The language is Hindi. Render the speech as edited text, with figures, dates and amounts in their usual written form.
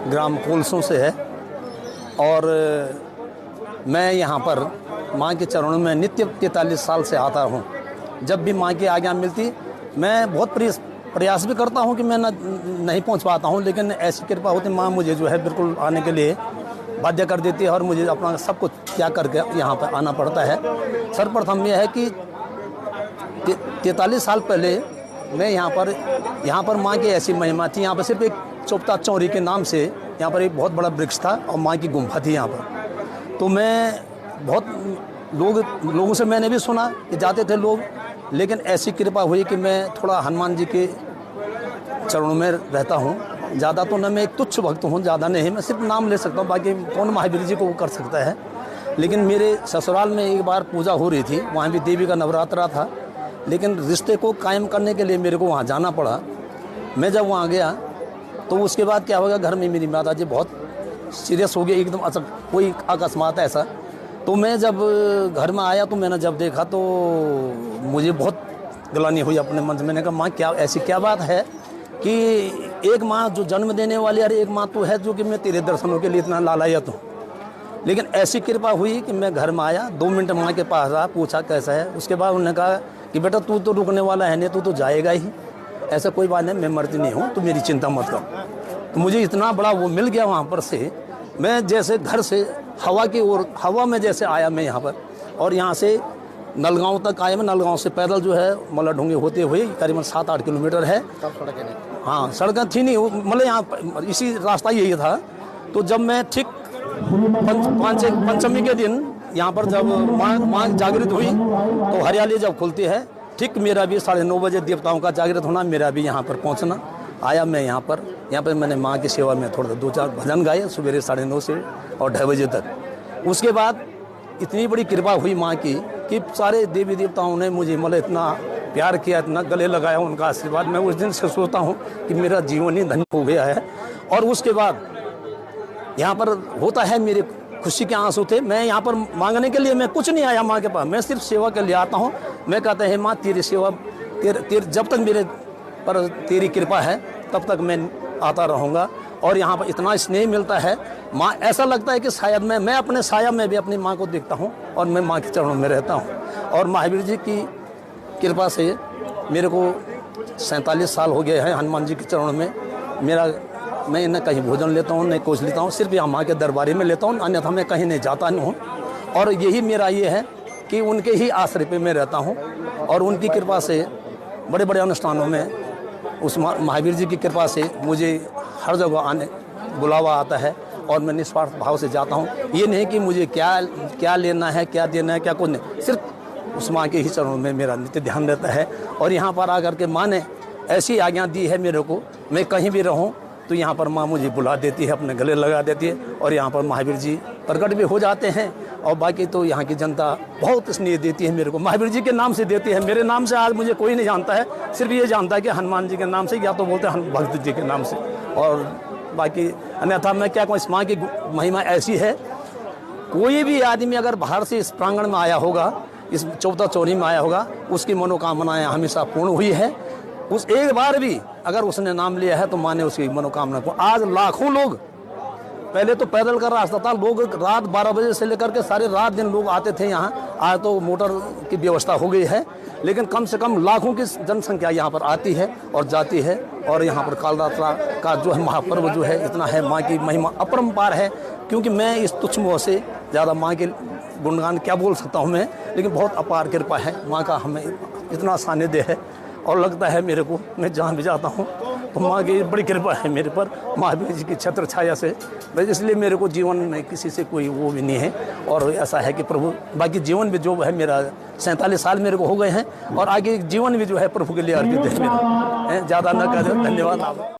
ग्राम कोलसों से है और मैं यहाँ पर माँ के चरणों में नित्य 43 साल से आता हूँ। जब भी माँ की आज्ञा मिलती मैं बहुत प्रयास भी करता हूँ कि मैं नहीं पहुँच पाता हूँ, लेकिन ऐसी कृपा होती माँ मुझे जो है बिल्कुल आने के लिए बाध्य कर देती है और मुझे अपना सब कुछ त्याग करके यहाँ पर आना पड़ता है। सर्वप्रथम यह है कि 43 साल पहले मैं यहाँ पर माँ की ऐसी महिमा थी। यहाँ पर सिर्फ एक चौपता चौरी के नाम से यहाँ पर एक बहुत बड़ा वृक्ष था और माँ की गुम्फा थी यहाँ पर। तो मैं बहुत लोगों से मैंने भी सुना कि जाते थे लोग, लेकिन ऐसी कृपा हुई कि मैं थोड़ा हनुमान जी के चरणों में रहता हूँ। ज़्यादा तो न मैं एक तुच्छ भक्त हूँ, ज़्यादा नहीं, मैं सिर्फ नाम ले सकता हूँ, बाकी कौन महावीर जी को वो कर सकता है। लेकिन मेरे ससुराल में एक बार पूजा हो रही थी, वहाँ भी देवी का नवरात्रा था, लेकिन रिश्ते को कायम करने के लिए मेरे को वहाँ जाना पड़ा। मैं जब वहाँ गया तो उसके बाद क्या होगा, घर में मेरी माता जी बहुत सीरियस हो गई एकदम, कोई अकस्मात ऐसा। तो मैं जब घर में आया तो मैंने जब देखा तो मुझे बहुत गिलानी हुई अपने मन से। मैंने कहा माँ क्या ऐसी क्या बात है कि एक माँ जो जन्म देने वाली, अरे एक माँ तो है जो कि मैं तेरे दर्शनों के लिए इतना लालायत हूँ। लेकिन ऐसी कृपा हुई कि मैं घर में आया, 2 मिनट माँ के पास रहा, पूछा कैसा है। उसके बाद उन्होंने कहा कि बेटा तू तो रुकने वाला है नहीं, तू तो जाएगा ही, ऐसा कोई बात नहीं, मैं मरती नहीं हूँ, तो मेरी चिंता मत कर। तो मुझे इतना बड़ा वो मिल गया वहाँ पर से, मैं जैसे घर से हवा की ओर, हवा में जैसे आया मैं यहाँ पर, और यहाँ से नलगांव तक आया मैं। नलगांव से पैदल जो है मल्लाढूंगी होते हुए करीबन 7-8 किलोमीटर है। हाँ, सड़कें थी नहीं, मतलब यहाँ इसी रास्ता यही था। तो जब मैं ठीक पंचमी के दिन यहाँ पर जब माँ जागृत हुई तो हरियाली जब खुलती है, ठीक मेरा भी 9:30 बजे देवताओं का जागृत होना, मेरा भी यहाँ पर पहुँचना। आया मैं यहाँ पर मैंने माँ की सेवा में थोड़ा 2-4 भजन गाए सवेरे 9:30 से और 2:30 बजे तक। उसके बाद इतनी बड़ी कृपा हुई माँ की कि सारे देवी देवताओं ने मुझे मतलब इतना प्यार किया, इतना गले लगाया, उनका आशीर्वाद। मैं उस दिन से सोचता हूँ कि मेरा जीवन ही धन्य हो गया है। और उसके बाद यहाँ पर होता है, मेरे खुशी के आंसू थे। मैं यहाँ पर मांगने के लिए मैं कुछ नहीं आया माँ के पास, मैं सिर्फ सेवा के लिए आता हूँ। मैं कहता है माँ तेरी सेवा जब तक मेरे पर तेरी कृपा है तब तक मैं आता रहूँगा। और यहाँ पर इतना स्नेह मिलता है माँ, ऐसा लगता है कि शायद मैं अपने साया में भी अपनी माँ को देखता हूँ और मैं माँ के चरणों में रहता हूँ। और महावीर जी की कृपा से मेरे को 47 साल हो गए हैं हनुमान जी के चरणों में। मैं न कहीं भोजन लेता हूँ, न कुछ लेता हूँ, सिर्फ यहाँ माँ के दरबारी में लेता हूँ, अन्यथा मैं कहीं नहीं जाता नहीं हूँ। और यही मेरा ये है कि उनके ही आश्रय पे मैं रहता हूँ और उनकी कृपा से बड़े बड़े अनुष्ठानों में, उस महावीर जी की कृपा से मुझे हर जगह आने बुलावा आता है और मैं निस्वार्थ भाव से जाता हूँ। ये नहीं कि मुझे क्या लेना है, क्या देना है, क्या कुछ नहीं, सिर्फ उस माँ के ही चरणों में मेरा नित्य ध्यान रहता है। और यहाँ पर आकर के माँ ने ऐसी आज्ञा दी है मेरे को, मैं कहीं भी रहूँ तो यहाँ पर माँ मुझे बुला देती है, अपने गले लगा देती है और यहाँ पर महावीर जी प्रकट भी हो जाते हैं। और बाकी तो यहाँ की जनता बहुत स्नेह देती है मेरे को, महावीर जी के नाम से देती है। मेरे नाम से आज मुझे कोई नहीं जानता है, सिर्फ ये जानता है कि हनुमान जी के नाम से, या तो बोलते हैं भक्त जी के नाम से। और बाकी अन्यथा मैं क्या कहूँ, इस माँ की महिमा ऐसी है, कोई भी आदमी अगर बाहर से इस प्रांगण में आया होगा, इस चौपता चौरी में आया होगा, उसकी मनोकामनाएं हमेशा पूर्ण हुई है। उस एक बार भी अगर उसने नाम लिया है तो माँ ने उसकी मनोकामना को। आज लाखों लोग, पहले तो पैदल का रास्ता था, लोग रात 12 बजे से लेकर के सारे रात दिन लोग आते थे यहाँ। आज तो मोटर की व्यवस्था हो गई है, लेकिन कम से कम लाखों की जनसंख्या यहाँ पर आती है और जाती है। और यहाँ पर कालरात्रि का जो है महापर्व जो है, इतना है, माँ की महिमा अपरंपार है। क्योंकि मैं इस तुच्छ मोह से ज़्यादा माँ के गुणगान क्या बोल सकता हूँ मैं, लेकिन बहुत अपार कृपा है माँ का, हमें इतना सानिध्य है। और लगता है मेरे को, मैं जहाँ भी जाता हूँ तो माँ की बड़ी कृपा है मेरे पर, महावीर जी की छत्र छाया से। बस इसलिए मेरे को जीवन में किसी से कोई वो भी नहीं है। और ऐसा है कि प्रभु, बाकी जीवन भी जो है मेरा 47 साल मेरे को हो गए हैं और आगे जीवन भी जो है प्रभु के लिए अर्पित है मेरा। ज़्यादा न कर, धन्यवाद।